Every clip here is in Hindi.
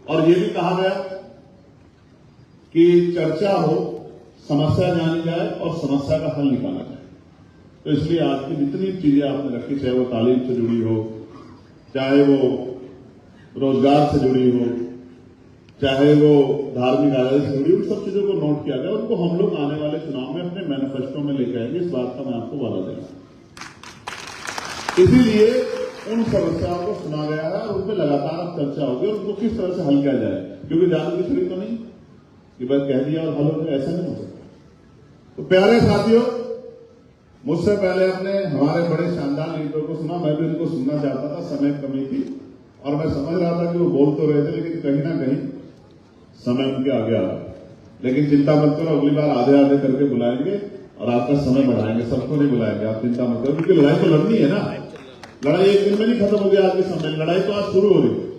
और ये भी कहा गया कि चर्चा हो, समस्या जानी जाए और समस्या का हल निकाला जाए। तो इसलिए आज की जितनी चीजें आपने रखी, चाहे वो तालीम से जुड़ी हो, चाहे वो रोजगार से जुड़ी हो, चाहे वो धार्मिक आजादी से जुड़ी, उन सब चीजों को नोट किया गया। उनको हम लोग आने वाले चुनाव में अपने मैनिफेस्टो में लेकर आएंगे, इस बात का मैं आपको वादा दे रहा हूं। इसीलिए उन समस्याओं को सुना गया है और उन पर लगातार चर्चा होगी और उनको किस तरह से हल किया जाए, क्योंकि जानबूझ के तो नहीं कि बस कह दिया और हल हो गया, ऐसा नहीं हो सकता। तो प्यारे साथियों, मुझसे पहले अपने हमारे बड़े शानदार लीडरों को सुना, मैं भी उनको सुनना चाहता था, समय कमी थी और मैं समझ रहा था कि वो बोल तो रहे थे लेकिन कहीं ना कहीं समय उनके आगे आ रहा है। लेकिन चिंता मत करो, अगली बार आधे आधे करके बुलाएंगे और आपका समय बढ़ाएंगे, सबको नहीं बुलाएंगे, आप चिंता मत करो, क्योंकि लड़ाई तो लड़नी है ना। लड़ाई एक दिन में नहीं खत्म हो गया आज के समय, लड़ाई तो आज शुरू हो रही है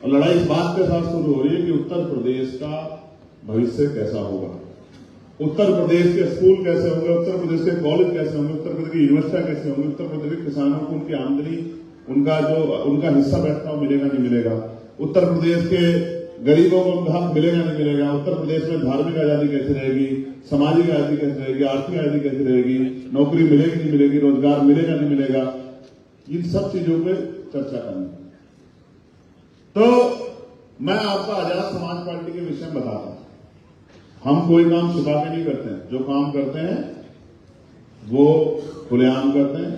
और लड़ाई इस बात के साथ शुरू हो रही है कि उत्तर प्रदेश का भविष्य कैसा होगा, उत्तर प्रदेश के स्कूल कैसे होंगे, उत्तर प्रदेश के कॉलेज कैसे होंगे, उत्तर प्रदेश की यूनिवर्सिटियां कैसे होंगी, उत्तर प्रदेश के किसानों को उनकी आमदनी, उनका हिस्सा बैठता हो मिलेगा नहीं मिलेगा, उत्तर प्रदेश के गरीबों को उनका हक मिलेगा नहीं मिलेगा, उत्तर प्रदेश में धार्मिक आजादी कैसे रहेगी, सामाजिक आजादी कैसे रहेगी, आर्थिक आजादी कैसे रहेगी, नौकरी मिलेगी नहीं मिलेगी, रोजगार मिलेगा नहीं मिलेगा, इन सब चीजों पर चर्चा करनी। तो मैं आपको आजाद समाज पार्टी के विषय में बताता हूं। हम कोई काम छुपा के नहीं करते हैं, जो काम करते हैं वो खुलेआम करते हैं,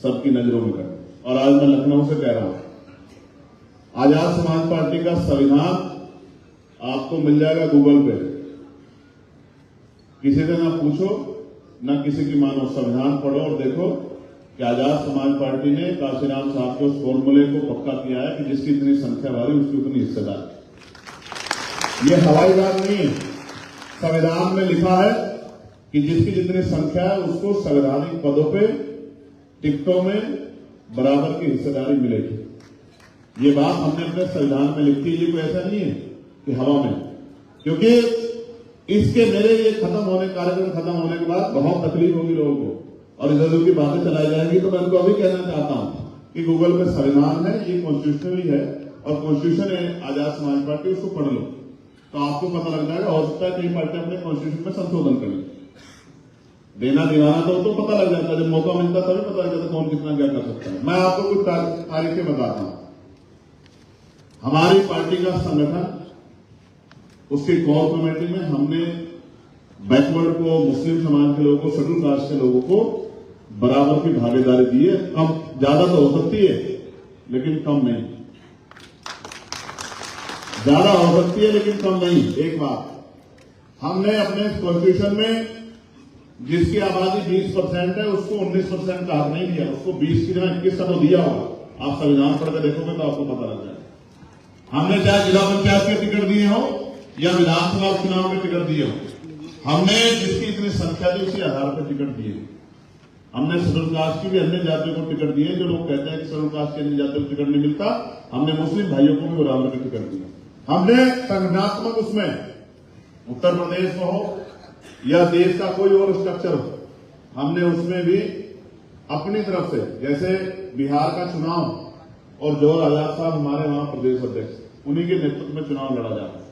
सबकी नजरों में करते हैं। और आज मैं लखनऊ से कह रहा हूं, आजाद समाज पार्टी का संविधान आपको मिल जाएगा गूगल पे, किसी से ना पूछो ना किसी की मानो, संविधान पढ़ो और देखो कि आजाद समाज पार्टी ने काशीराम साहब के उस फॉर्मूले को पक्का किया है कि जिसकी इतनी संख्या भारी उसकी उतनी हिस्सेदार। ये हवाई बात नहीं है, संविधान में लिखा है कि जिसकी जितनी संख्या है उसको संवैधानिक पदों पे टिकटों में बराबर की हिस्सेदारी मिलेगी। ये बात हमने अपने संविधान में लिखी है, ये कोई ऐसा नहीं है कि हवा में, क्योंकि इसके मेरे ये कार्यक्रम खत्म होने के बाद बहुत तकलीफ होगी लोगों को और इधर उधर की बातें चलाई जाएंगी। तो मैं उनको अभी कहना चाहता हूं कि गूगल पे संविधान है, ये कॉन्स्टिट्यूशनली है और कॉन्स्टिट्यूशन है आजाद समाज पार्टी, उसको पढ़ लो तो आपको पता लग जाएगा। हो सकता है कई पार्टी अपने कॉन्स्टिट्यूशन में संशोधन कर ले, देना दीवाना तो पता लग जाता है, जब मौका मिलता तभी पता लग जाता कौन कितना क्या कर सकता है। मैं आपको कुछ तारीखें बताता हूं। हमारी पार्टी का संगठन, उसकी कोर कमेटी में हमने बैकवर्ड को, मुस्लिम समाज के लोगों को, शेड्यूल कास्ट के लोगों को बराबर की भागीदारी दी है। कम ज्यादा तो हो सकती है लेकिन कम नहीं, ज्यादा हो सकती है लेकिन कम नहीं। एक बात, हमने अपने कॉन्स्टिट्यूशन में जिसकी आबादी 20% है उसको 19% का हक नहीं दिया, उसको 20 की जगह 21 का तो दिया होगा। आप संविधान पढ़ के देखोगे तो आपको पता लग जाएगा। हमने चाहे जिला पंचायत के टिकट दिए हो या विधानसभा चुनाव के टिकट दिए हो, हमने जिसकी इतनी संख्या थी उसी आधार पर टिकट दिए। हमने शेड्यूल कास्ट की भी अन्य जातियों को टिकट दिए। जो लोग कहते हैं कि शेड्यूल कास्ट की अन्य जातियों को टिकट नहीं मिलता, हमने मुस्लिम भाइयों को भी बराबर के टिकट दिया। हमने संगठनात्मक उसमें उत्तर प्रदेश में हो या देश का कोई और स्ट्रक्चर हो, हमने उसमें भी अपनी तरफ से, जैसे बिहार का चुनाव और जोहर आजाद साहब हमारे वहां प्रदेश अध्यक्ष, उन्हीं के नेतृत्व में चुनाव लड़ा जाता है।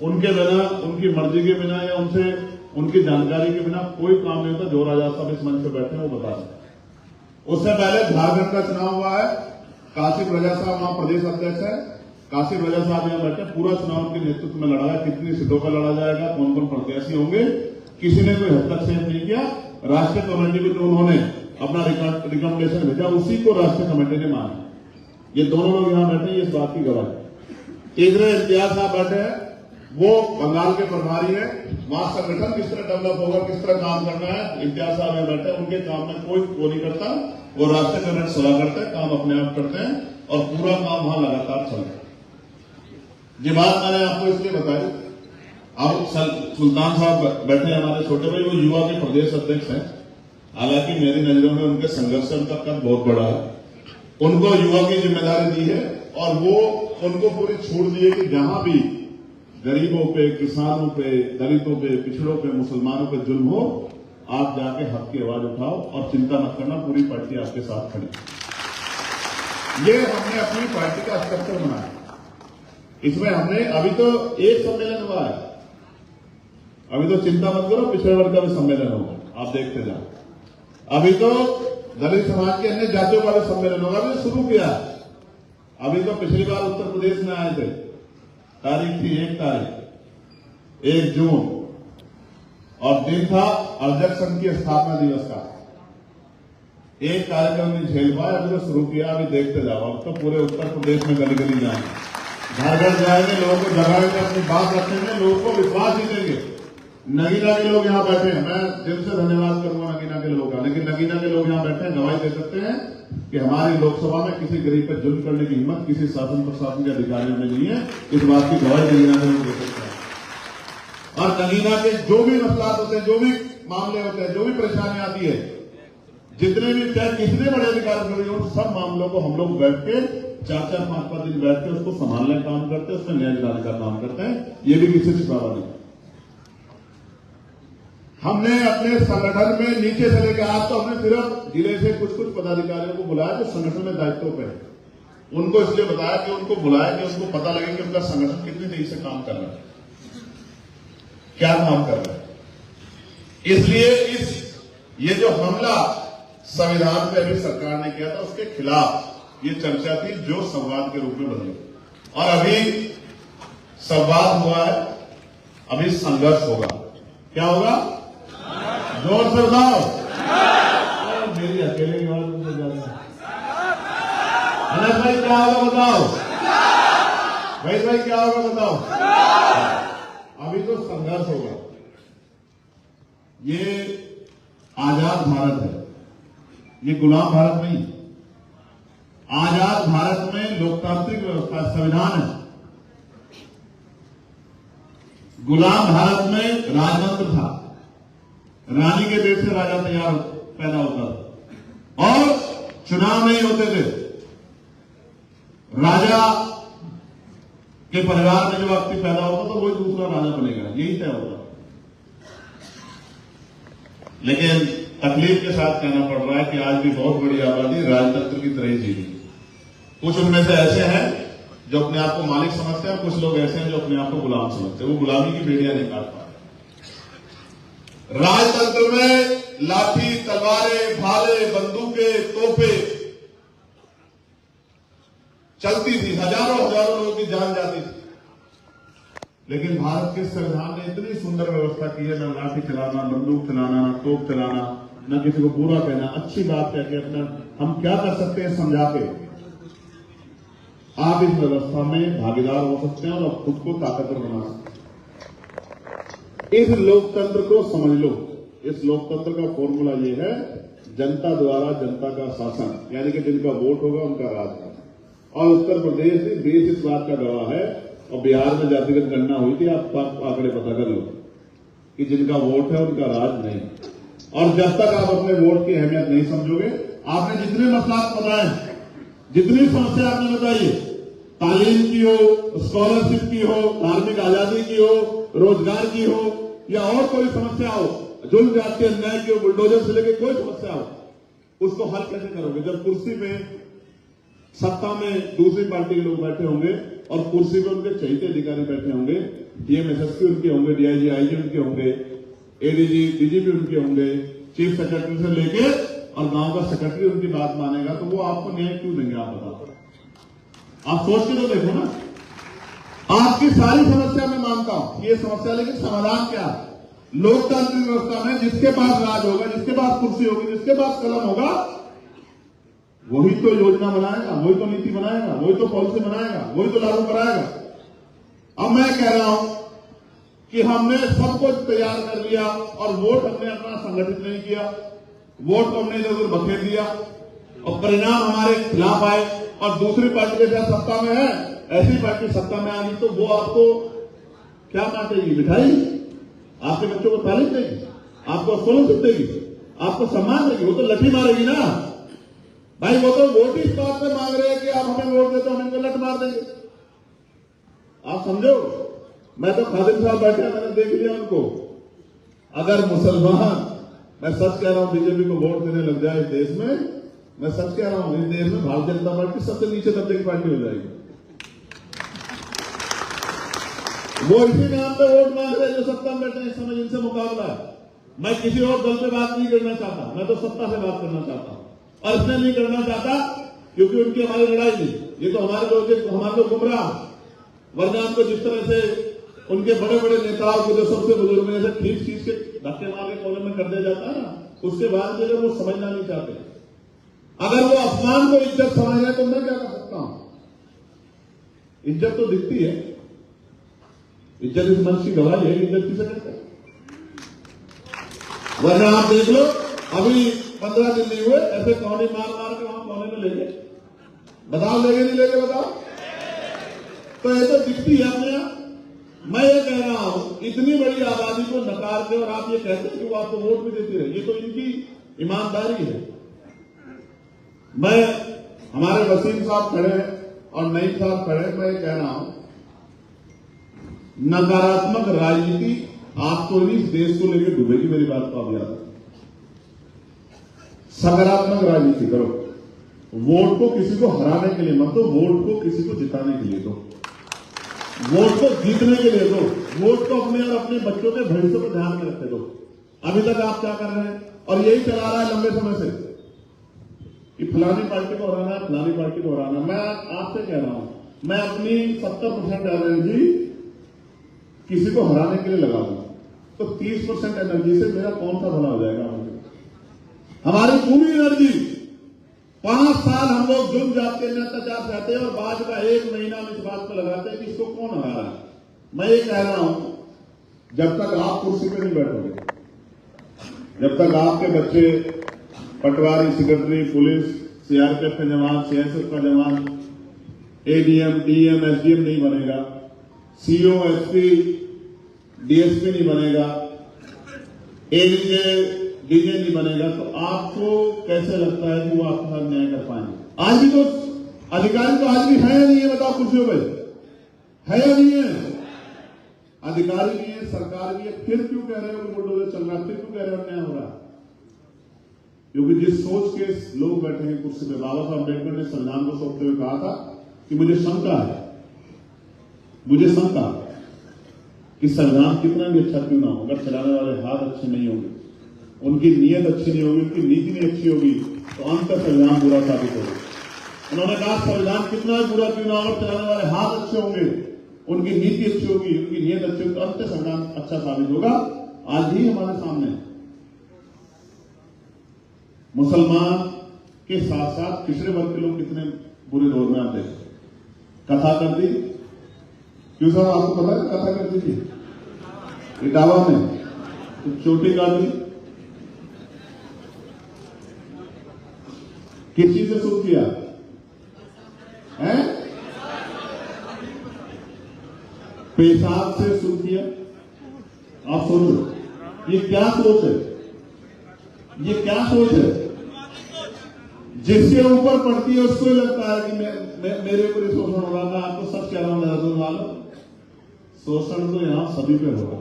उनके बिना, उनकी मर्जी के बिना या उनकी जानकारी के बिना कोई काम नहीं होता। जोहर आजाद साहब इस मंच पर बैठे हैं, वो बता सकते। उससे पहले झारखंड का चुनाव हुआ है, काशिफ रजा साहब वहां प्रदेश अध्यक्ष है, काशिफ रजा साहब यहां बैठे, पूरा चुनाव उनके नेतृत्व में लड़ा है। कितनी सीटों पर लड़ा जाएगा, कौन कौन प्रत्याशी होंगे, किसी ने कोई हस्तक्षेप नहीं किया। राष्ट्रीय कमेटी को जो उन्होंने अपना रिकमेंडेशन भेजा उसी को राष्ट्रीय कमेटी ने माना। ये दोनों लोग यहां बैठे हैं, इस बात की गवाही। तीसरे इम्तियाज साहब बैठे हैं, वो बंगाल के प्रभारी है, वहां संगठन किस तरह डेवलप होगा, किस तरह काम करना है, इम्तियाज साहब में बैठे, उनके काम में कोई वो नहीं करता, वो राष्ट्रीय कमेटी सलाह करते हैं, काम अपने आप करते हैं और पूरा काम वहां लगातार चल रहा है। ये बात मैंने आपको इसलिए बताई। अब सुल्तान साहब बैठे हमारे छोटे भाई, वो युवा के प्रदेश अध्यक्ष हैं। हालांकि मेरी नजरों में उनके संघर्ष से उनका कद बहुत बड़ा है। उनको युवा की जिम्मेदारी दी है और वो उनको पूरी छूट दी है कि जहां भी गरीबों पे, किसानों पे, दलितों पे, पिछड़ों पे, मुसलमानों पे जुल्म हो, आप जाके हक की आवाज उठाओ और चिंता मत करना, पूरी पार्टी आपके साथ खड़ी। ये हमने अपनी पार्टी का स्ट्रक्चर बनाया। इसमें हमने अभी तो एक सम्मेलन हुआ है, अभी तो चिंता मत करो, पिछड़े वर्ग का भी सम्मेलन होगा, आप देखते जाओ। अभी तो दलित समाज के अन्य जातियों का भी सम्मेलन होगा, अभी तो शुरू किया है। अभी तो पिछली बार उत्तर प्रदेश में आए थे, तारीख थी 1 जून, और दिन था अर्जक संघ की स्थापना दिवस का। एक कार्यक्रम नहीं झेल पाया, अभी तो शुरू किया, अभी देखते जाओ। अब तो पूरे उत्तर प्रदेश में गली गली जाएंगे, घर घर जाएंगे, लोगों को जगाएंगे, अपनी बात रखेंगे, लोगों को विश्वास ही देंगे। नगीना के लोग यहाँ बैठे हैं, मैं दिल से धन्यवाद करूंगा नगीना के लोगों का, लेकिन नगीना के लोग यहाँ बैठे हैं, गवाही दे सकते हैं कि हमारी लोकसभा में किसी गरीब पर जुल्म करने की हिम्मत किसी शासन प्रशासन के अधिकारियों में नहीं है। इस बात की गवाही नगीना के लोग दे सकते हैं। और नगीना के जो भी मसला होते हैं, जो भी मामले होते हैं, जो भी परेशानी आती है, जितने भी चाहे कितने बड़े अधिकारी जुड़े हो, सब मामलों को हम लोग बैठ के 4-4, 5-5 दिन बैठ के उसको संभालने का काम करते हैं, उसमें न्याय दिलाने का काम करते हैं। ये भी किसी छिपावा नहीं। हमने अपने संगठन में नीचे से लेकर आज तो हमने सिर्फ जिले से कुछ पदाधिकारियों को बुलाया जो संगठन में दायित्व पे है। उनको इसलिए बताया कि उनको बुलाया कि उनको पता लगे कि उनका संगठन कितनी तेजी से काम कर रहा है, क्या काम कर रहा है। इसलिए ये जो हमला संविधान पे अभी सरकार ने किया था, उसके खिलाफ ये चर्चा थी जो संवाद के रूप में बदली, और अभी संवाद हुआ है, अभी संघर्ष होगा। क्या होगा? जोर से बताओ। मेरी अकेले की आवाज मुझे ज्यादा। अनस भाई क्या होगा बताओ, भाई क्या होगा बताओ। अभी तो संघर्ष होगा। ये आजाद भारत है, ये गुलाम भारत नहीं। आजाद भारत में लोकतांत्रिक व्यवस्था संविधान है। गुलाम भारत में राजतंत्र था, रानी के पेट से राजा पैदा होता था और चुनाव नहीं होते थे। राजा के परिवार में जो व्यक्ति पैदा होता था वही दूसरा राजा बनेगा, यही तय होता। लेकिन तकलीफ के साथ कहना पड़ रहा है कि आज भी बहुत बड़ी आबादी राजतंत्र की तरह ही जी रही। कुछ उनमें से ऐसे हैं जो अपने आप को मालिक समझते हैं, कुछ लोग ऐसे हैं जो अपने आप को गुलाम समझते हैं। वो गुलामी की बेड़ियां नहीं काट पाते। राजतंत्र में लाठी, तलवारें, भाले, बंदूकें, तोपें चलती थी, हजारों लोगों की जान जाती थी। लेकिन भारत के संविधान ने इतनी सुंदर व्यवस्था की है, न लाठी चलाना, बंदूक चलाना, न तोप चलाना, न किसी को बुरा कहना, अच्छी बात कह के अपना हम क्या कर सकते हैं समझा के आप इस व्यवस्था में भागीदार हो सकते हैं और खुद को ताकतवर बना सकते हैं। इस लोकतंत्र को समझ लो। इस लोकतंत्र का फॉर्मूला ये है, जनता द्वारा जनता का शासन, यानी कि जिनका वोट होगा उनका राज है। और उत्तर प्रदेश देश इस बात का गवाह है, और बिहार में जातिगत गणना हुई थी, आप आंकड़े पता कर लो कि जिनका वोट है उनका राज नहीं। और जब तक आप अपने वोट की अहमियत नहीं समझोगे, आपने जितने मसला बताए, जितनी समस्या आपने बताई, तालीम की हो, स्कॉलरशिप की हो, धार्मिक आजादी की हो, रोजगार की हो, या और कोई समस्या हो, जुल्म जाति अन्याय की हो, बुलडोजर से लेकर कोई समस्या हो, उसको हल कैसे करोगे जब कुर्सी पे सत्ता में दूसरी पार्टी के लोग बैठे होंगे और कुर्सी पे उनके चहेते अधिकारी बैठे होंगे, डीएमएसएसपी उनके होंगे, डीआईजी आईजी उनके होंगे, एडीजी डीजीपी उनके होंगे, चीफ सेक्रेटरी से लेके और गांव का सेक्रेटरी उनकी बात मानेगा, तो वो आपको न्याय क्यों देंगे? आप बताओ। आप सोच के तो देखो ना। आपकी सारी समस्या मैं मानता हूं ये समस्या, लेकिन समाधान क्या है? लोकतांत्रिक व्यवस्था में जिसके पास राज होगा, जिसके पास कुर्सी होगी, जिसके पास कलम होगा, वही तो योजना बनाएगा, वही तो नीति बनाएगा, वही तो पॉलिसी बनाएगा, वही तो लागू कराएगा। अब मैं कह रहा हूं कि हमने सब कुछ तैयार कर लिया और वोट हमने अपना संगठित नहीं किया, वोट को हमने इधर उधर बखेर दिया और परिणाम हमारे खिलाफ आए, और दूसरी पार्टी के साथ सत्ता में है, ऐसी पार्टी सत्ता में आ गई तो वो आपको क्या बांटेगी? मिठाई? आपके बच्चों को तालीम देगी, आपको स्कॉलरशिप देगी, आपको सम्मान देगी? वो तो लठी मारेगी ना भाई। वो तो वोट इस बात पे मांग रहे हैं कि आप हमें वोट दे तो हम इनको लठ मार देंगे। आप समझो, मैं तो खादिम साहब बैठे, मैंने देख लिया उनको। अगर मुसलमान, मैं सच कह रहा हूं, बीजेपी को वोट देने लग जाए इस देश में, मैं सच कह रहा हूं, इस देश में भारतीय जनता पार्टी सबसे नीचे दर्जे की पार्टी हो जाएगी। वो इसी नाम पे वोट मांग रहे जो सत्ता में बैठे हैं। इस समय इनसे मुकाबला है। मैं किसी और दल पे बात नहीं करना चाहता, मैं तो सत्ता से बात करना चाहता हूं, और इसलिए नहीं करना चाहता क्योंकि उनकी हमारी लड़ाई नहीं। ये तो हमारे लोग गुमराह, वरना हमको जिस तरह से उनके बड़े बड़े नेताओं को जो सबसे बुजुर्ग में से ठीक चीज के धक्के मार के कोने में कर दिया जाता है ना, उसके बाद भी अगर वो समझना नहीं चाहते, अगर वो अपमान को इज्जत समझ रहे तो मैं क्या कर सकता हूं। इज्जत तो दिखती है, इज्जत इस मंच की गवाही है, इज्जत किसे कहते हैं। वरना आप देख लो, अभी 15 दिन नहीं हुए ऐसे कौने मार मार के वहां कोने में ले गए। बताओ लेगे नहीं लेगे, बताओ। तो ये तो दिखती है अपने आप। मैं ये कह रहा हूं, इतनी बड़ी आबादी को नकार के और आप ये कहते हैं कि वो आपको वोट भी देती रहे, ये तो इनकी ईमानदारी है। मैं, हमारे वसीम साहब खड़े हैं और नईम साहब खड़े हैं, मैं ये कह रहा हूं, नकारात्मक राजनीति आपको इस देश को लेकर डूबेगी। मेरी बात को आप याद रखें। सकारात्मक राजनीति करो। वोट को किसी को हराने के लिए मत दो, वोट को किसी को जिताने के लिए दो, वोट को जीतने के लिए दो, वोट को अपने और अपने बच्चों के भविष्य को ध्यान में रखते दो। अभी तक आप क्या कर रहे हैं, और यही चला रहा है लंबे समय से कि फलानी पार्टी को हराना है, फलानी पार्टी को हराना। मैं आपसे कह रहा हूं, मैं अपनी 70% एनर्जी किसी को हराने के लिए लगा दूं तो 30% एनर्जी से मेरा कौन सा भला हो जाएगा। हमारी पूरी एनर्जी 5 साल हम लोग जुर्म जात के अत्याचार सहते हैं और बाद का 1 महीना में इस बात पर लगाते हैं कि इसको कौन हरा रहा है। मैं ये कह रहा हूं, जब तक आप कुर्सी पे नहीं बैठोगे, जब तक आपके बच्चे पटवारी, सेक्रेटरी, पुलिस, सीआरपीएफ का जवान, सीएसएफ का जवान, एडीएम, डीएम, एसडीएम नहीं बनेगा, सीओ, एसपी, डीएसपी नहीं बनेगा, एडीजे, डीजे नहीं बनेगा, तो आपको कैसे लगता है कि वो आपके साथ न्याय कर पाएंगे। आज भी तो अधिकारी तो आज भी है या नहीं है, बताओ कुर्सियों पे है या नहीं है। अधिकारी भी है, सरकार भी है, फिर क्यों कह रहे हो कि बुलडोजर चल रहा है, फिर क्यों कह रहे हो अन्याय हो रहा है। क्योंकि जिस सोच के लोग बैठे हैं कुर्सी पे, बाबा साहब अम्बेडकर ने संविधान को सौंपते हुए कहा था कि मुझे शंका है, मुझे शंका कि संविधान कितना भी अच्छा क्यों ना हो, अगर चलाने वाले हाथ अच्छे नहीं होंगे, उनकी नीयत अच्छी नहीं होगी, उनकी नीति नहीं अच्छी होगी, तो अंत तक संविधान बुरा साबित होगा। उन्होंने कहा संविधान कितना भी बुरा क्यों ना हो, चलाने वाले हाथ अच्छे होंगे, उनकी नीति अच्छी होगी, उनकी नीयत अच्छी होगी, तो अंत तक संविधान अच्छा साबित होगा। आज ही हमारे सामने मुसलमान के साथ साथ पिछड़े वर्ग के लोग कितने बुरे दौर में आते हैं। कथा कर दी, क्यों साहब आपको पता है कथा कर दी थी इटावा में, तो चोटी काट दी, किस चीज से शुरू किया है, पेशाब से शुरू किया। आप सोचो ये क्या सोच है, ये क्या सोच है। जिसके ऊपर पड़ती है उसको लगता है कि मेरे ऊपर शोषण हो रहा था। आपको सच कह रहा हूं देहरादून वालों, शोषण तो यहां सभी पे होगा।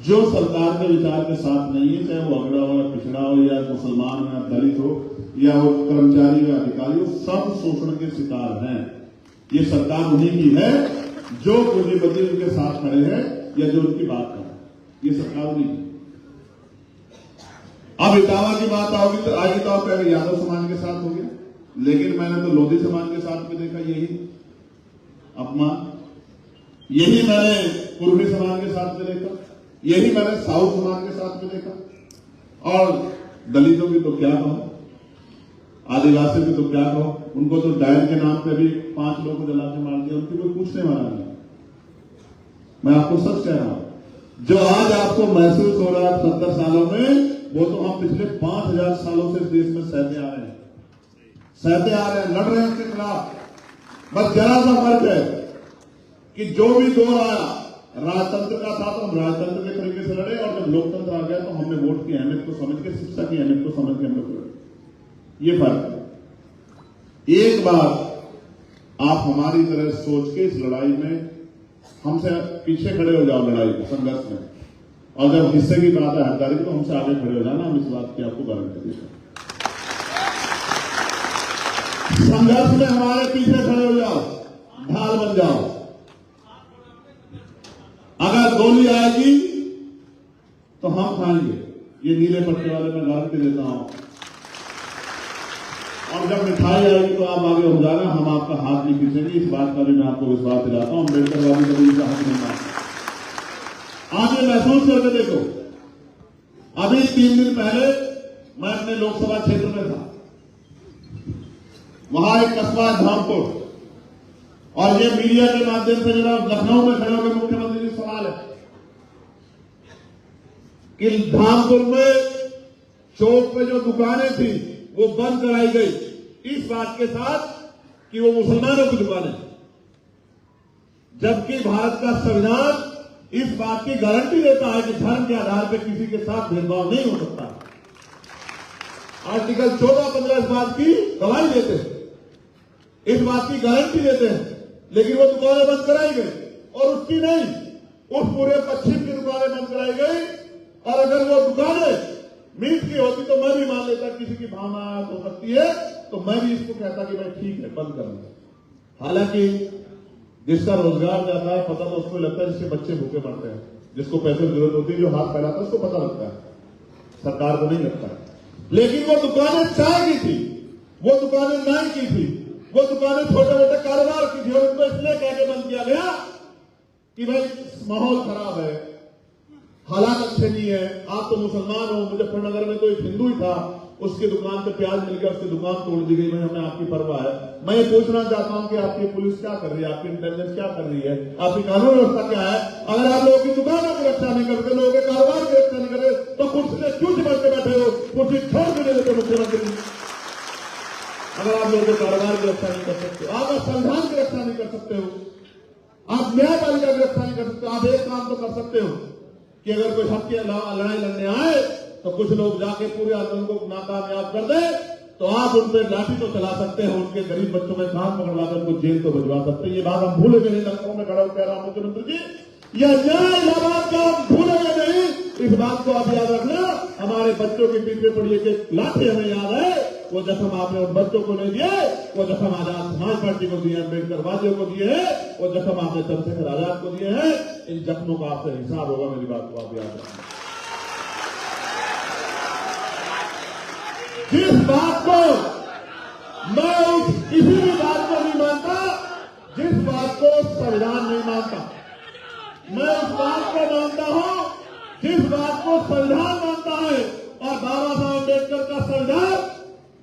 जो सरकार के विचार के साथ नहीं है, चाहे वो अगड़ा हो या पिछड़ा हो या मुसलमान हो या दलित हो या वो कर्मचारी या अधिकारी हो, सब शोषण के शिकार हैं। ये सरकार उन्हीं की है जो पूंजीपति उनके साथ खड़े हैं या जो उनकी बात कर रहे हैं। ये सरकार उन्हीं की। अब इटावा की बात आएगी तो आप कहेंगे यादव समाज के साथ हो गया, लेकिन मैंने तो लोधी समाज के साथ भी देखा यही अपमान, यही मैंने पूर्वी समाज के साथ में देखा, यही मैंने साउथ समाज के साथ में देखा। और दलितों की तो क्या कहो, आदिवासी की तो क्या कहो, उनको तो डायल के नाम पे भी 5 लोगों को जला के मार दिया, उनकी कोई पूछने वाला नहीं। मैं आपको सच कह रहा हूं, जो आज आपको महसूस हो रहा है 70 सालों में, वो तो हम पिछले 5000 सालों से इस देश में सहते आ रहे हैं, लड़ रहे हैं उसके खिलाफ। बस जरा सा फर्क है कि जो भी दौर आया राजतंत्र का था तो हम राजतंत्र के तरीके से लड़े, और जब लोकतंत्र आ गया तो हमने वोट की अहमियत को समझ के, शिक्षा की अहमियत को समझ के हम लोग लड़े। ये फर्क है। एक बार आप हमारी तरह सोच के इस लड़ाई में हमसे पीछे खड़े हो जाओ, लड़ाई संघर्ष में, और जब हिस्से की बात है हकदारी तो हमसे आगे खड़े हो जाना। हम इस बात की आपको गारंटी देते हैं। संघर्ष में हमारे पीछे खड़े हो जाओ, ढाल बन जाओ। अगर गोली आएगी तो हम खाएंगे, ये नीले पट्टे वाले मैं गारंटी देता हूं। और जब मिठाई आएगी तो आप आगे हो जाना, हम आपका हाथ नहीं खींचेंगे, इस बात का भी मैं आपको विश्वास दिलाता हूं। अम्बेडकर वाली कभी इसका हक नहीं मानता। आज ये महसूस करके देखो, अभी 3 दिन पहले मैं अपने लोकसभा क्षेत्र में था, वहां एक कस्बा है धामपुर, और ये मीडिया के माध्यम से जरा लखनऊ में खड़े होकर मुख्यमंत्री जी सवाल है कि धामपुर में चौक पे जो दुकानें थी वो बंद कराई गई, इस बात के साथ कि वो मुसलमानों की दुकानें, जबकि भारत का संविधान इस बात की गारंटी देता है कि धर्म के आधार पर किसी के साथ भेदभाव नहीं हो सकता। आर्टिकल 14-15 इस बात की गवाही देते हैं, इस बात की गारंटी देते हैं, लेकिन वो दुकानें बंद कराई गई, और उसकी नहीं, उस पूरे पश्चिम की दुकानें बंद कराई गई। और अगर वो दुकानें मीट की होती तो मैं भी मान लेता, किसी की भावना हो सकती है, तो मैं भी इसको कहता कि भाई ठीक है बंद कर लो। हालांकि जिसका रोजगार जाता है पता तो उसको लगता है, जिसके बच्चे भूखे मरते हैं, जिसको पैसे की जरूरत होती है, जो हाथ फैलाता है उसको पता लगता है, सरकार को नहीं लगता है। लेकिन वो दुकानें चाय की थी, वो दुकानें नाई की थी, वो दुकानें छोटे मोटे कारोबार की थी, और उनको इसलिए कह के बंद किया गया कि भाई माहौल खराब है, हालात अच्छे नहीं है, आप तो मुसलमान हो। मुजफ्फरनगर में तो एक हिंदू ही था, उसकी दुकान पे प्याज मिल गया, उसकी दुकान तोड़ दी गई। हमें आपकी परवाह है। मैं ये पूछना चाहता हूं कि आपकी पुलिस क्या कर रही है, आपकी इंटेलिजेंस क्या कर रही है, आपकी कानून व्यवस्था क्या है? अगर आप लोगों की दुकानों की रक्षा नहीं करते, लोगों के कारोबार की रक्षा नहीं करते, तो कुर्सी से क्यों चिपक के बैठे हो? कुर्सी छोड़ के नहीं देते मुख्यमंत्री। अगर आप लोगों के कारोबार की रक्षा नहीं कर सकते, आप संविधान की रक्षा नहीं कर सकते हो, आप न्यायपालिका की रक्षा नहीं कर सकते, आप एक काम तो कर सकते हो कि अगर कोई हक की लड़ाई लड़ने आए तो कुछ लोग जाके पूरे आंदोलन को नाकामयाब कर दे, तो आप उन पर लाठी तो चला सकते हैं, उनके गरीब बच्चों में कान पकड़वाकर उनको जेल तो भिजवा सकते हैं। ये बात हम भूलेंगे नहीं, लखनऊ में खड़ा होकर कह रहा हूं मुख्यमंत्री जी, यह न्याय बात का हम भूलेंगे नहीं। इस बात को आप याद रखना, हमारे बच्चों के पीछे पड़ी एक लाठी हमें याद है, वो जख्म आपने उन बच्चों को नहीं दिए, वो जख्म आजाद समाज पार्टी को दिए, अम्बेडकर वादियों को दिए हैं, वो जख्म आपने चंद्रशेखर आजाद को दिए हैं। इन जख्मों का आपसे हिसाब होगा, मेरी बात को आप याद रखना। जिस बात को मैं किसी भी बात को नहीं मानता, जिस बात को संविधान नहीं मानता, मैं उस बात को मानता हूं जिस बात को संविधान मानता है। और बाबा साहब अम्बेडकर का संविधान,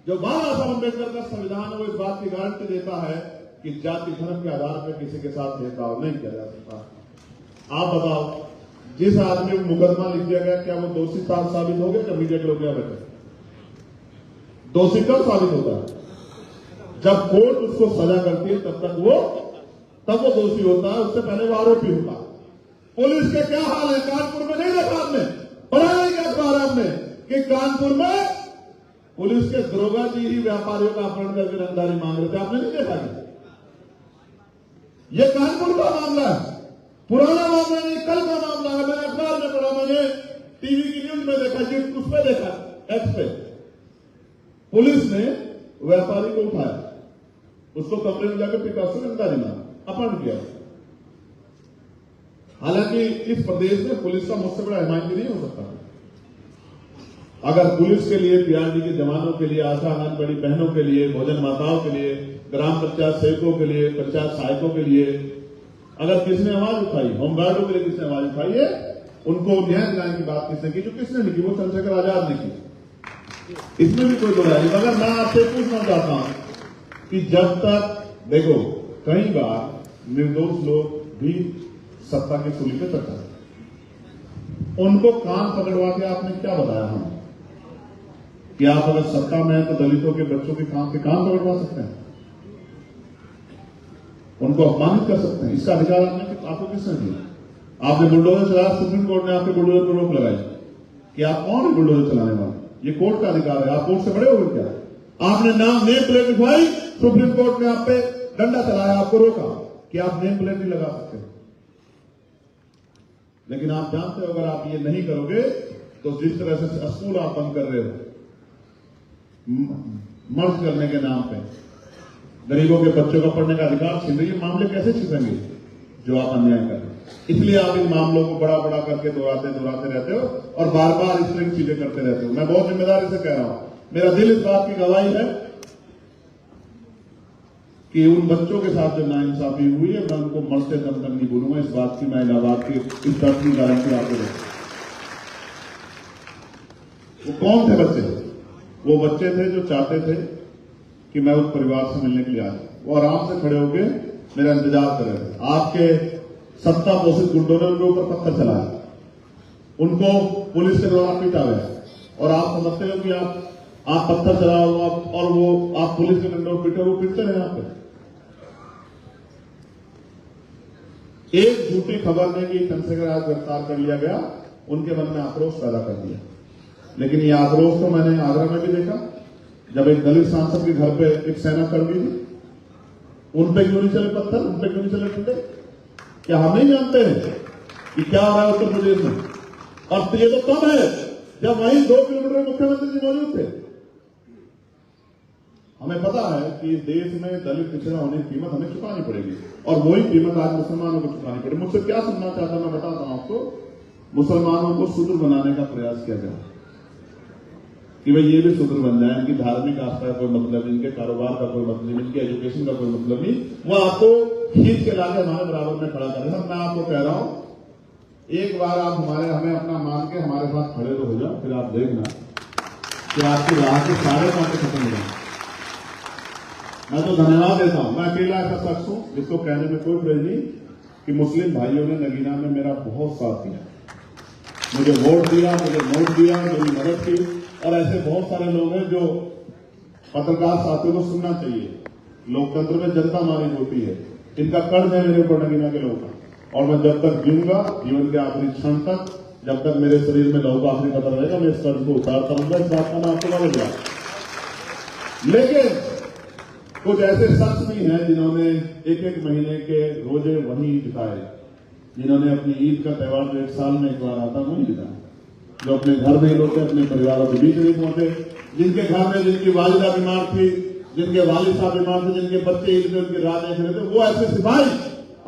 जो बाबा साहब अम्बेडकर का संविधान है, वो इस बात की गारंटी देता है कि जाति धर्म के आधार पर किसी के साथ भेदभाव नहीं किया जा सकता। आप बताओ, जिस आदमी को मुकदमा लिख दिया गया, क्या वो दोषी साबित हो गया? क्या मीडिया के लोग क्या बैठे? दोषी कब साबित होता है? जब कोर्ट उसको सजा करती है, तब वो दोषी होता है, उससे पहले वो आरोपी होता है। पुलिस के क्या हाल है कानपुर में? नहीं देखा आपने? पढ़ा नहीं क्या अखबार आपने कि कानपुर में पुलिस के दरोगा जी ही व्यापारियों का अपहरण करके रंगदारी मांग रहे थे? आपने नहीं देखा? ये कानपुर का मामला है, पुराना मामला नहीं, कल का मामला है। मैंने अखबार में पढ़ा, मैंने टीवी की न्यूज में देखा, उस पर देखा, एक्स पे। पुलिस ने व्यापारी को उठाया, उसको कमरे में जाकर पिता से रंगदारी मांगा, अपहरण किया। हालांकि इस प्रदेश में पुलिस का मुझसे बड़ा हिमायती नहीं हो सकता। अगर पुलिस के लिए, पीआरडी के जवानों के लिए, आशा आंगनबाड़ी बहनों के लिए, भोजन माताओं के लिए, ग्राम पंचायत सेवकों के लिए, पंचायत सहायकों के लिए अगर किसने आवाज उठाई, होमगार्डों के लिए किसने आवाज उठाई है, उनको न्याय दिलाने की बात किसने की? जो किसने नहीं की, वो चंद्रशेखर आजाद ने की। इसमें भी कोई बुराई नहीं। मगर मैं आपसे पूछना चाहता हूं कि जब तक, देखो, कई बार निर्दोष लोग भी सत्ता की सूली पे चढ़ते हैं, उनको कान पकड़वा के आपने क्या बताया हम कि आप अगर सत्ता में है तो दलितों के बच्चों के कान पकड़वा सकते हैं, उनको अपमानित कर सकते हैं? इसका अधिकार आपको किसने दिया? आपने बुलडोजर चलाया, सुप्रीम कोर्ट ने आपके बुलडोजर पर रोक लगाई कि आप कौन है बुलडोजर चलाने वाले? ये कोर्ट का अधिकार है। आप कोर्ट से बड़े हो गए क्या? आपने नेम प्लेट लिखवाई, सुप्रीम कोर्ट ने आप पे डंडा चलाया, आपको रोका कि आप नेम प्लेट नहीं लगा सकते। लेकिन आप जानते हो, अगर आप ये नहीं करोगे तो जिस तरह से स्कूल आप बंद कर रहे हो मर्ज करने के नाम पे, गरीबों के बच्चों का पढ़ने का अधिकार छीन रही है, मामले कैसे छिपेंगे? जो आप अन्याय कर रहे हैं। इसलिए आप इन मामलों को बड़ा बड़ा करके दोहराते रहते हो और बार बार इस तरह की चीजें करते रहते हो। मैं बहुत जिम्मेदारी से कह रहा हूं, मेरा दिल इस बात की गवाही है कि उन बच्चों के साथ जो नाइंसाफी हुई है, मैं उनको मरते दम तक नहीं बोलूंगा। इस बात की मैं इलाहाबाद की इस बात की गारंटी आपको देता हूं। वो कौन थे बच्चे? वो बच्चे थे जो चाहते थे कि मैं उस परिवार से मिलने के लिए आ जाऊं। वो आराम से खड़े होकर मेरा इंतजार कर रहे थे। आपके सत्ता पोषित गुंडों ने उनके ऊपर पत्थर चलाया, उनको पुलिस के द्वारा पीटा गया, और आप समझते हो कि आप पत्थर चलाओ और वो आप पुलिस के डंडों पर पीटे, वो पीटते रहे आप पे। एक झूठी खबर ने कि चंद्रशेखर आज गिरफ्तार कर लिया गया, उनके मन में आक्रोश पैदा कर दिया। लेकिन ये आक्रोश तो मैंने आगरा में भी देखा, जब एक दलित सांसद के घर पे एक सेना कर्मी थी, उन पे क्यों नहीं चले पत्थर, उन पे क्यों नहीं चले डंडे? क्या हम नहीं जानते हैं कि क्या हो रहा है उत्तर प्रदेश में? और ये तो तब है जब वहीं 2 किलोमीटर मुख्यमंत्री जी मौजूद थे। हमें पता है कि देश में दलित पिछड़ा होने की कीमत हमें चुकानी पड़ेगी, और वही कीमत आज मुसलमानों को चुकानी पड़ेगी। मुझसे क्या सुनना चाहता मैं बताता हूं आपको। मुसलमानों को शूद्र बनाने का प्रयास किया जाए कि भाई ये भी शूद्र बन जाए, इनकी धार्मिक आस्था का कोई मतलब नहीं, इनके कारोबार का कोई मतलब नहीं, इनके एजुकेशन का कोई मतलब नहीं, वो आपको खींच के लाके हमारे बराबर में खड़ा कर रहे हैं। मैं आपको कह रहा हूं, एक बार आप हमें अपना मान के हमारे साथ खड़े तो हो जाओ, फिर आप देखना कि आपकी राह के सारे कांटे खत्म हो जाए। मैं तो धन्यवाद देता हूं। मैं अकेला ऐसा शख्स हूं जिसको कहने में कोई प्रयोजन नहीं कि मुस्लिम भाइयों ने नगीना में मेरा बहुत साथ दिया, मुझे वोट दिया, मुझे नोट दिया, मेरी मदद की। और ऐसे बहुत सारे लोग हैं जो पत्रकार साथियों को सुनना चाहिए। लोकतंत्र में जनता मालिक होती है, इनका कर्ज है मेरे ऊपर नगीना के लोगों का। और मैं जब तक जीऊंगा, जीवन के आखिरी क्षण तक, जब तक मेरे शरीर में लहू का आखिरी कदम रहेगा, मैं इस कर्ज को उतारता रहूंगा। इस बात का मैं आपको बता दूंगा। लेकिन कुछ ऐसे शख्स भी हैं जिन्होंने एक महीने के रोजे वहीं बिताए, जिन्होंने अपनी ईद का त्यौहार जो 1 साल में एक बार आता वहीं बिताया, जो अपने घर नहीं होते, अपने परिवारों के बीच नहीं पहुंचे, जिनके घर में जिनकी वालिदा बीमार थी, जिनके वालिद साहब बीमार थे, जिनके बच्चे ईद में उनकी राह देख रहे थे, वो ऐसे सिपाही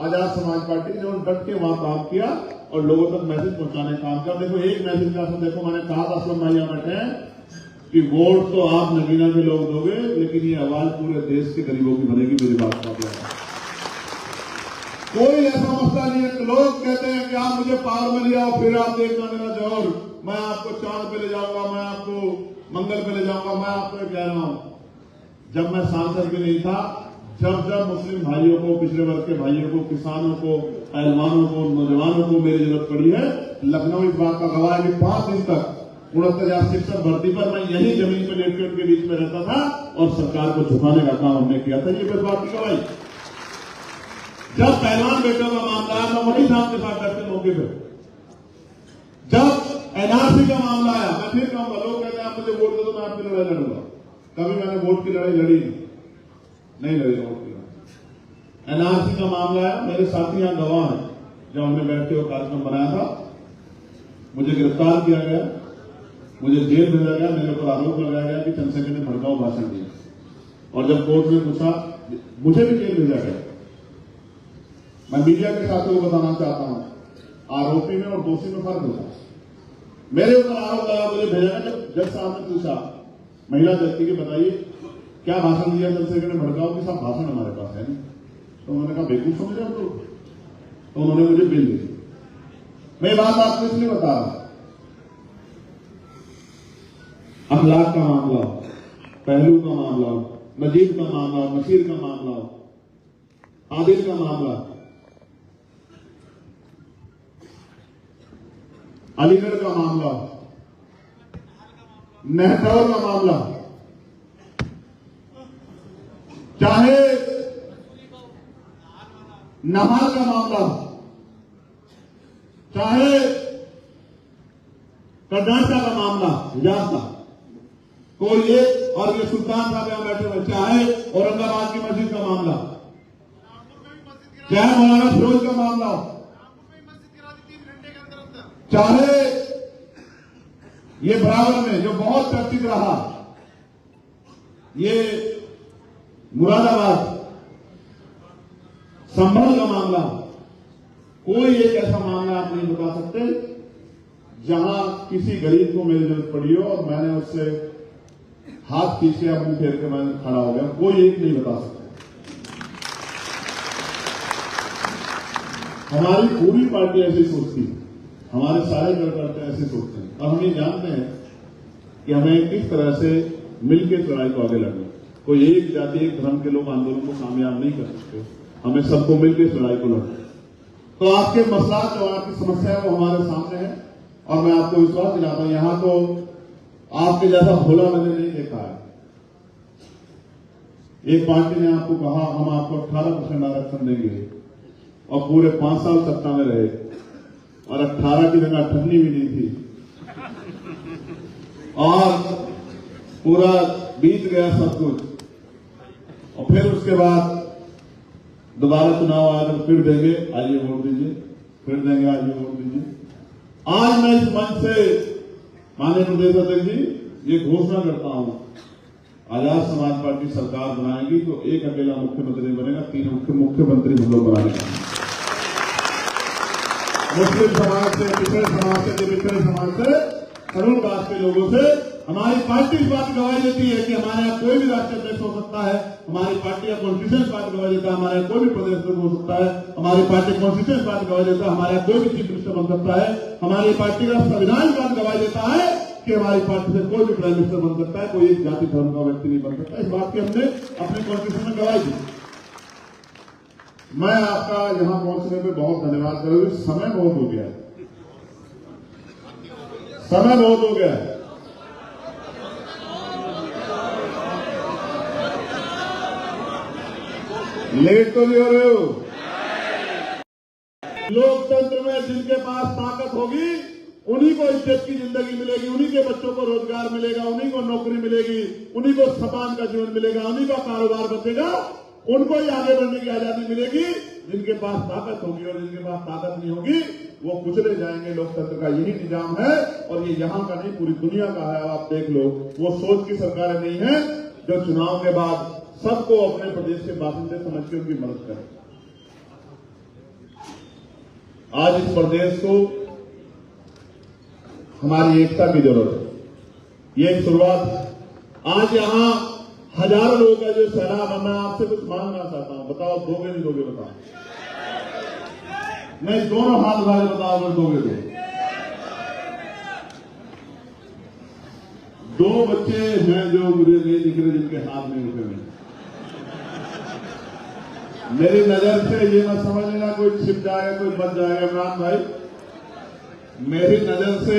आजाद समाज पार्टी ने डट के वहां काम किया और लोगों तक मैसेज पहुंचाने का काम किया। देखो एक मैसेज का, देखो मैंने कहा था असलम भाई बैठे हैं कि वोट तो आप नगीना के लोग दोगे, लेकिन ये आवाज पूरे देश के गरीबों की बनेगी। मेरी बात का कोई ऐसा मसला नहीं है। लोग कहते हैं कि आप मुझे पावर में ले आओ, फिर आप देखना मेरा जोर, मैं आपको चांद पे ले जाऊंगा, मैं आपको मंगल पे ले जाऊंगा। मैं आपको कह रहा हूं, जब मैं सांसद भी नहीं था, जब मुस्लिम भाइयों को, पिछड़े वर्ग के भाइयों को, किसानों को, पहलवानों को, नौजवानों को मेरी जरूरत पड़ी है, लखनऊ इस बात का गवाह है कि 5 दिन तक 69,000 शिक्षक भर्ती पर मैं यही जमीन पर लेट के उनके बीच में रहता था और सरकार को झुकाने का काम हमने किया था। ये इस बात की गवाही। जब पहलवान बेटों का मामला आया, मैं वही साहब के साथ बैठते मौके पर। जब एनआरसी का मामला आया, मैं फिर कहूंगा, लोग कहते हैं आप मुझे वोट दो तो मैं आपकी लड़ाई लड़ूंगा। कभी मैंने वोट की लड़ाई लड़ी नहीं लड़ी वोट की लड़ाई। एनआरसी का मामला आया, मेरे साथी यहां गवाह हैं, जब हमने बैठ के वो कार्यक्रम बनाया था, मुझे गिरफ्तार किया गया, मुझे जेल भेजा गया, मेरे ऊपर आरोप लगाया गया कि चंद्रशेखर ने भड़काऊ भाषण दिया। और जब कोर्ट ने पूछा, मुझे भी जेल भेजा गया। मैं मीडिया के साथियों को बताना चाहता हूं, आरोपी में और दोषी में फर्क होता है। मेरे ऊपर आरोप लगा, मुझे भेजा गया। जब जज साहब ने पूछा महिला व्यक्ति के, बताइए क्या भाषण दिया चंद्रशेखर ने भड़काऊ? कि साहब भाषण हमारे पास है नहीं। तो उन्होंने कहा बेवकूफ समझ रहे हो? तो उन्होंने मुझे बिल दे दी। मैं बात आपको इसलिए बता रहा हूं, अखलाक का मामला हो, पहलू का मामला हो, नजीब का मामला हो, नसीर का मामला हो, आदिल का मामला, अलीगढ़ का मामला, मेहतौर का मामला, चाहे नहाल का मामला, चाहे कर्नाटक का मामला, हिजाज का कोई एक, और ये सुल्तान साहब यहां बैठे हुए, चाहे औरंगाबाद की मस्जिद का मामला, चाहे मौलाना फिरोज का मामला हो, चाहे ये बराबर में जो बहुत चर्चित रहा, ये मुरादाबाद संभल का मामला, कोई एक ऐसा मामला आप नहीं बता सकते जहां किसी गरीब को मेरी जरूरत पड़ी हो और मैंने उससे हाथ खींच के अपनी फेर के मैं खड़ा हो गया, कोई एक नहीं बता सकते। हमारी पूरी पार्टी ऐसी सोचती है, हमारे सारे कार्यकर्ता ऐसे सोचते हैं और हम ये जानते हैं कि हमें किस तरह से मिलकर लड़ाई को आगे लड़ना। कोई एक जाति एक धर्म के लोग आंदोलन को कामयाब नहीं कर सकते, हमें सबको मिलकर लड़ाई को लड़ना। तो आपके मसला जो आपकी समस्या है वो हमारे सामने है और मैं आपको विश्वास दिलाता हूं, यहां तो आपके जैसा भोला मैंने नहीं देखा है। एक पार्टी ने आपको कहा हम आपको 18% आरक्षण देंगे और पूरे 5 साल सत्ता में रहे और 18 की जगह 18 भी नहीं थी और पूरा बीत गया सब कुछ। और फिर उसके बाद दोबारा चुनाव आया तो फिर देंगे, आइए वोट दीजिए, फिर देंगे, आइए वोट दीजिए। आज मैं इस मंच से माननीय प्रदेश अध्यक्ष जी ये घोषणा करता हूं, आजाद समाज पार्टी सरकार बनाएगी तो एक अकेला मुख्यमंत्री बनेगा, 3 मुख्यमंत्री हम लोग बनाएंगे। मुस्लिम समाज से, पिछड़े समाज से, पिछड़े समाज से, तरुण कास्ट के लोगों से हमारी पार्टी इस बात गवाही देती है कि हमारे यहाँ कोई भी राष्ट्रीय अध्यक्ष हो सकता है, हमारी पार्टी या कॉन्स्टिट्यूशन पार्टी गवाही देता है हमारे यहाँ कोई भी प्रदेश अध्यक्ष हो सकता है, हमारी पार्टी कॉन्स्टिट्यूशन पार्टी गवाही देता है हमारे यहाँ कोई भी चीफ मिनिस्टर बन सकता है, हमारी पार्टी का संविधान पार्टी गवाही देता है कि हमारी पार्टी से कोई भी प्राइम मिनिस्टर बन सकता है, कोई एक जाति धर्म का व्यक्ति नहीं बन सकता। इस बात की हमने अपने कॉन्स्टिट्यूशन में गवाही दी। मैं आपका यहां पहुंचने में बहुत धन्यवाद करूंगा। समय बहुत हो गया है, समय बहुत हो गया है। लेट तो नहीं हो रहे हो? लोकतंत्र में जिनके पास ताकत होगी उन्हीं को इज्जत की जिंदगी मिलेगी, उन्हीं के बच्चों को रोजगार मिलेगा, उन्हीं को नौकरी मिलेगी, उन्हीं को समान का जीवन मिलेगा, उन्हीं का कारोबार बचेगा, उनको ही आगे बढ़ने की आजादी मिलेगी। जिनके पास ताकत होगी और जिनके पास ताकत नहीं होगी वो कुचले जाएंगे। लोकतंत्र का यही निजाम है और ये यहां का नहीं पूरी दुनिया का है। आप देख लो, वो सोच की सरकारें नहीं है जो चुनाव के बाद सबको अपने प्रदेश के बासिंदे समझ के उनकी मदद करें। आज इस प्रदेश को हमारी एकता की जरूरत है। ये एक शुरुआत। आज यहां हजारों लोगों का जो सैलाब है, मैं आपसे कुछ मांगना चाहता हूं, बताओ दोगे नहीं दोगे? बताओ, नहीं दोनों हाथ वाले बताओ अगर दोगे तो। 2 बच्चे हैं जो मुझे नहीं दिख रहे जिनके हाथ नहीं उठे हुए। मेरी नजर से ये ना समझ लेना कोई छिप जाएगा कोई बच जाएगा। इमरान भाई, मेरी नजर से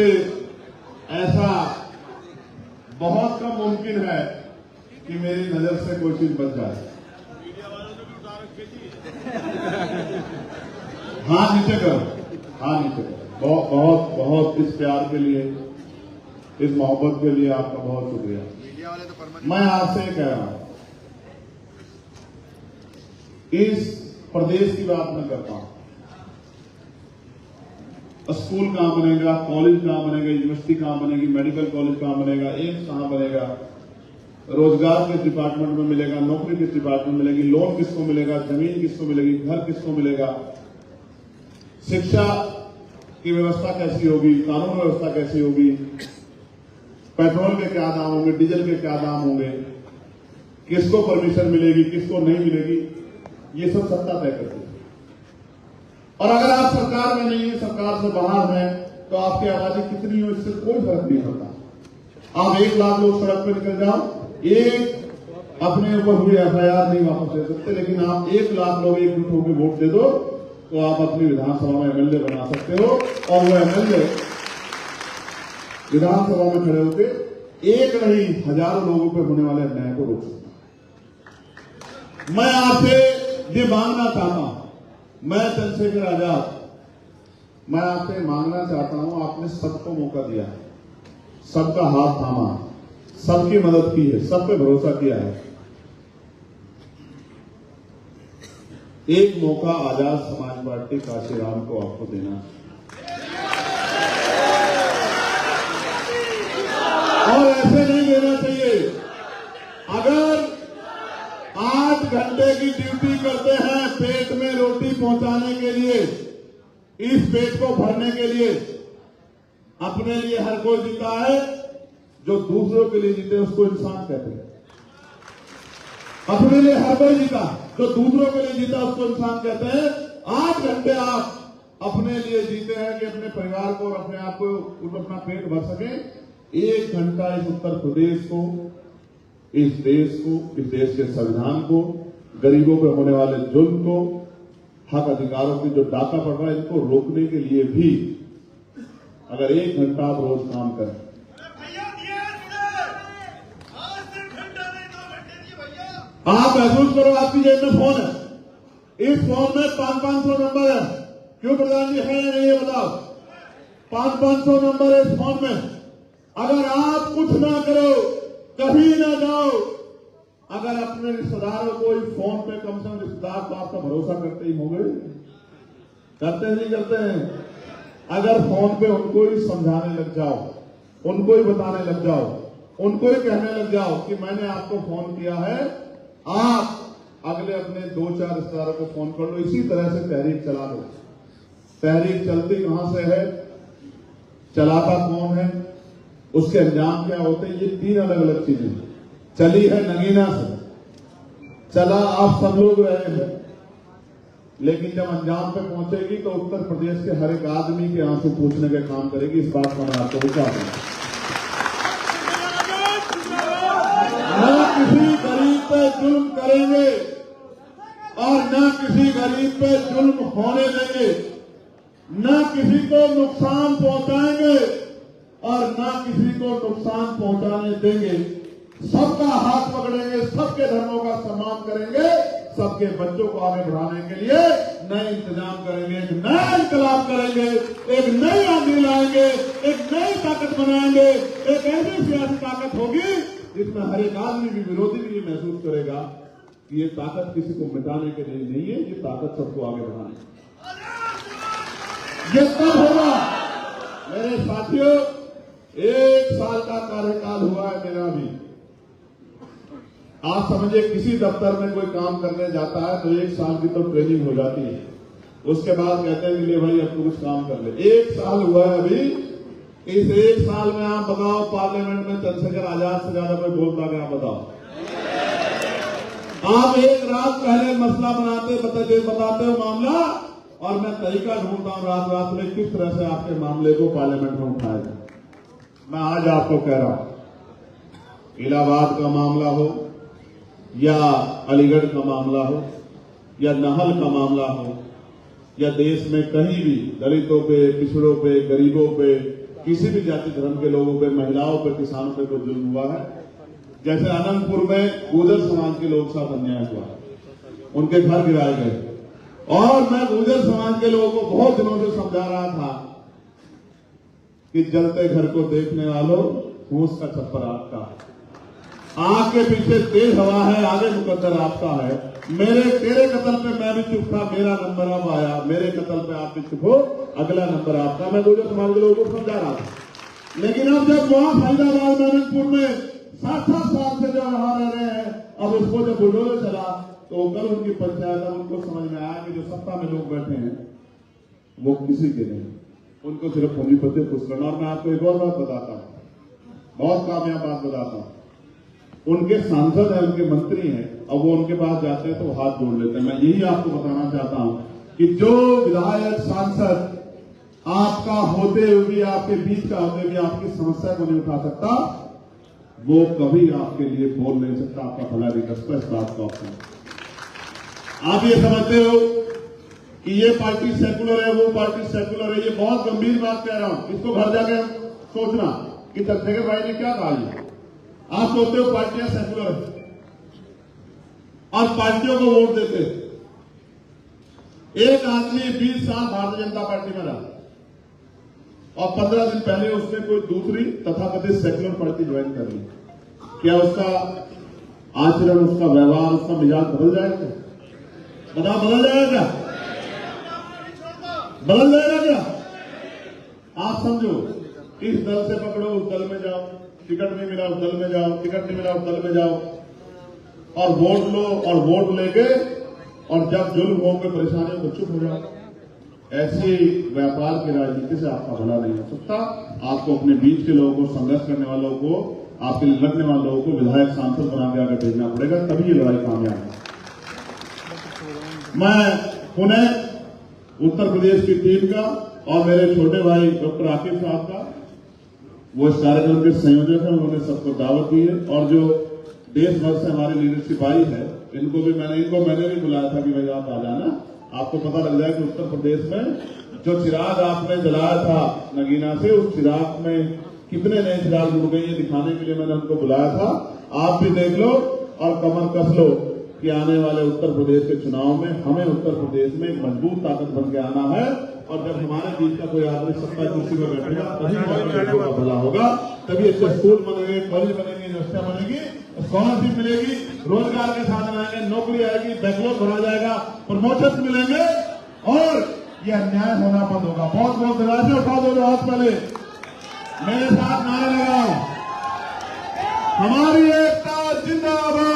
ऐसा बहुत कम मुमकिन है कि मेरी नजर से कोई चीज बच जाए। हाँ नीचे करो, हाँ नीचे करो। बहुत बहुत बहुत इस प्यार के लिए, इस मोहब्बत के लिए आपका बहुत शुक्रिया। मैं आपसे कह रहा हूं, इस प्रदेश की बात मैं करता हूं। स्कूल कहां बनेगा, कॉलेज कहां बनेगा, यूनिवर्सिटी कहां बनेगी, मेडिकल कॉलेज कहां बनेगा, एम्स कहां बनेगा, रोजगार किस डिपार्टमेंट में मिलेगा, नौकरी किस डिपार्टमेंट में मिलेगी, लोन किसको मिलेगा, जमीन किसको मिलेगी, घर किसको मिलेगा, शिक्षा की व्यवस्था कैसी होगी, कानून व्यवस्था कैसी होगी, पेट्रोल के क्या दाम होंगे, डीजल के क्या दाम होंगे, किसको परमिशन मिलेगी, किसको नहीं मिलेगी, ये सब सत्ता तय करती है। और अगर आप सरकार में नहीं है, सरकार से बाहर हैं, तो आपकी आबादी कितनी हो इससे कोई फर्क नहीं पड़ता। आप 1 लाख लोग सड़क पर निकल जाओ, एक अपने ऊपर हुई FIR नहीं वापस ले सकते, लेकिन आप 1 लाख लोग एकजुट होकर वोट दे दो तो आप अपनी विधानसभा में MLA बना सकते हो और वो MLA विधानसभा में खड़े होकर एक नहीं हजारों लोगों पर होने वाले अन्याय को रोक सकता। मैं आपसे ये मांगना चाहता हूं, मैं चंद्रशेखर आजाद, मैं आपसे मांगना चाहता हूं, आपने सबको मौका दिया है, सबका हाथ थामा, सबकी मदद की है, सब पे भरोसा किया है। एक मौका आजाद समाज पार्टी काशीराम को आपको देना और ऐसे नहीं देना चाहिए। अगर 8 घंटे की ड्यूटी करते हैं पेट में रोटी पहुंचाने के लिए, इस पेट को भरने के लिए अपने लिए हर कोई जीता है, जो दूसरों के लिए जीते उसको इंसान कहते हैं। अपने लिए हर कोई जीता, जो दूसरों के लिए जीता उसको इंसान कहते हैं। 8 घंटे आप अपने लिए जीते हैं कि अपने परिवार को और अपने आप को अपना पेट भर सके। 1 घंटा इस उत्तर प्रदेश को, इस देश को, इस देश के संविधान को, गरीबों पर होने वाले जुल्म को, हक अधिकारों की जो डाका पड़ रहा है, इनको रोकने के लिए भी अगर 1 घंटा आप रोज काम करें, आप महसूस करो आपकी जेब में फोन है, इस फोन में 500 नंबर है। क्यों प्रधान जी है या नहीं ये बताओ? 500 नंबर है इस फोन में। अगर आप कुछ ना करो, कहीं ना जाओ, अगर अपने रिश्तेदारों को इस फोन पे, कम से कम रिश्तेदार को आपका भरोसा करते ही होंगे, करते नहीं करते हैं? अगर फोन पे उनको ही समझाने लग जाओ, उनको ही बताने लग जाओ, उनको ही कहने लग जाओ कि मैंने आपको फोन किया है, आप अगले अपने 2-4 रिश्तेदारों को फोन कर लो, इसी तरह से तहरीक चला लो। तहरीक चलती कहां से है, चलाता कौन है, उसके अंजाम क्या होते हैं, ये 3 अलग अलग चीजें। चली है नगीना से, चला आप सब लोग रहे हैं, लेकिन जब अंजाम पे पहुंचेगी तो उत्तर प्रदेश के हर एक आदमी के आंसू पूछने का काम करेगी। इस बात का मैं आपको बता दूं, न किसी गरीब पे जुल्म करेंगे और न किसी गरीब पे जुल्म होने देंगे, न किसी को नुकसान पहुंचाएंगे और न किसी को नुकसान पहुंचाने देंगे। सबका हाथ पकड़ेंगे, सबके धर्मों का सम्मान करेंगे, सबके बच्चों को आगे बढ़ाने के लिए नए इंतजाम करेंगे, एक नया इंकलाब करेंगे, एक नई आंधी लाएंगे, एक नई ताकत बनाएंगे। एक ऐसी सियासी ताकत होगी जिसमें हर एक आदमी भी, विरोधी भी ये महसूस करेगा कि ये ताकत किसी को मिटाने के लिए नहीं है, ये ताकत सबको आगे बढ़ाने। ये कब होगा मेरे साथियों? 1 साल का कार्यकाल हुआ है मेरा भी। आप समझिए किसी दफ्तर में कोई काम करने जाता है तो 1 साल की तो ट्रेनिंग हो जाती है, उसके बाद कहते हैं कि ले भाई अब तो कुछ काम कर ले। 1 साल हुआ है अभी। इस 1 साल में आप बताओ पार्लियामेंट में चंद्रशेखर आजाद से ज्यादा कोई बोलता क्या? आप बताओ। आप एक रात पहले मसला बताते हो मामला, और मैं तरीका ढूंढता हूं रात में किस तरह से आपके मामले को पार्लियामेंट में उठाया जाए। मैं आज आपको कह रहा हूं, इलाहाबाद का मामला हो या अलीगढ़ का मामला हो या नहल का मामला हो या देश में कहीं भी दलितों पे, पिछड़ों पे, गरीबों पे, किसी भी जाति धर्म के लोगों पे, महिलाओं पे, किसानों पे कोई जुल्म हुआ है, जैसे अनंतपुर में गुर्जर समाज के लोग साथ अन्याय हुआ, उनके घर गिराए गए, और मैं गुर्जर समाज के लोगों को बहुत दिनों से समझा रहा था कि जलते घर को देखने वालों, फूस का छप्पर आपका है, आग के पीछे तेज हवा है, आगे मुकद्दर आपका है। तेरे कत्ल पे मैं भी चुप था, मेरा नंबर अब आया, मेरे कत्ल पे आप भी चुप हो, अगला नंबर आपका। मैं गुर्जर समाज के लोगों को समझा रहा था, लेकिन अब जब वहां फरीदाबाद में, अनंतपुर में 7-7 साल से जो वहां रह रहे हैं, अब उसको जब बुलडोजर चला तो कल उनकी पंचायत, उनको समझ में आया कि जो सत्ता में लोग बैठे हैं वो किसी के नहीं, उनको सिर्फ पूंजीपति खुश करना। और मैं आपको एक और बात बताता हूं, बहुत कामयाब बात बताता हूं। उनके सांसद हैं, उनके मंत्री हैं, अब वो उनके पास जाते हैं तो हाथ जोड़ लेते हैं। मैं यही आपको बताना चाहता हूं कि जो विधायक, सांसद आपका होते हुए भी, आपके बीच का होते हुए आपकी समस्या को नहीं उठा सकता, वो कभी आपके लिए बोल नहीं सकता, आपका भला नहीं कर सकता। इस बात को आप ये समझते हो कि ये पार्टी सेकुलर है, वो पार्टी सेकुलर है, ये बहुत गंभीर बात कह रहा हूं। इसको घर जाके सोचना कि चंद्रशेखर भाई ने क्या कहा। ये आप सोचते हो पार्टियां सेकुलर है और पार्टियों को वोट देते। एक आदमी 20 साल भारतीय जनता पार्टी में रहा और 15 दिन पहले उसने कोई दूसरी तथाकथित सेकुलर पार्टी ज्वाइन कर ली। क्या उसका आचरण, उसका व्यवहार, उसका मिजाज बदल जाएगा? बताओ, बदल जाएगा क्या? बदल जाएगा क्या? आप समझो, इस दल से पकड़ो, उस दल में जाओ, टिकट नहीं मिला उस दल में जाओ, टिकट नहीं मिला उस दल में जाओ, और वोट लो, और वोट लेके और जब जुल्म हो के परेशानियों को चुप हो जाओ। ऐसे व्यापार की राजनीति से आपका भला नहीं हो सकता। आपको अपने बीच के लोगों को, संघर्ष करने वालों को, आपके लिए लड़ने वाले लोगों को विधायक सांसद बना के आगे भेजना पड़ेगा, तभी ये लड़ाई कामयाब है। मैं पुनः उत्तर प्रदेश की टीम का और मेरे छोटे भाई डॉक्टर आकिब साहब का, वो इस कार्यक्रम के संयोजक हैं, उन्होंने सबको दावत दी है। और जो देश भर से हमारी लीडरशिप आई है, इनको मैंने भी बुलाया था कि भाई आप आ जाना, आपको पता लग जाए कि उत्तर प्रदेश में जो चिराग आपने जलाया था नगीना से, उस चिराग में कितने नए चिराग जुड़ गए, ये दिखाने के लिए मैंने उनको बुलाया था। आप भी देख लो और कमर कस लो कि आने वाले उत्तर प्रदेश के चुनाव में हमें उत्तर प्रदेश में एक मजबूत ताकत बन के आना है। और जब हमारे बीच का कोई आदमी सत्ता कुर्सी में बैठेगा, तभी भला होगा, तभी अच्छे स्कूल बनेंगे, कॉलेज बनेंगे, व्यवस्था बनेगी, स्कॉलरशिप मिलेगी, रोजगार के साधन आएंगे, नौकरी आएगी, बैकलॉग भरा जाएगा, प्रमोशन मिलेंगे और यह अन्याय होना बंद होगा। बहुत बहुत धन्यवाद। उठा दो हाथ, पहले मेरे साथ नारे लगाओ, हमारी एकता जिंदाबाद।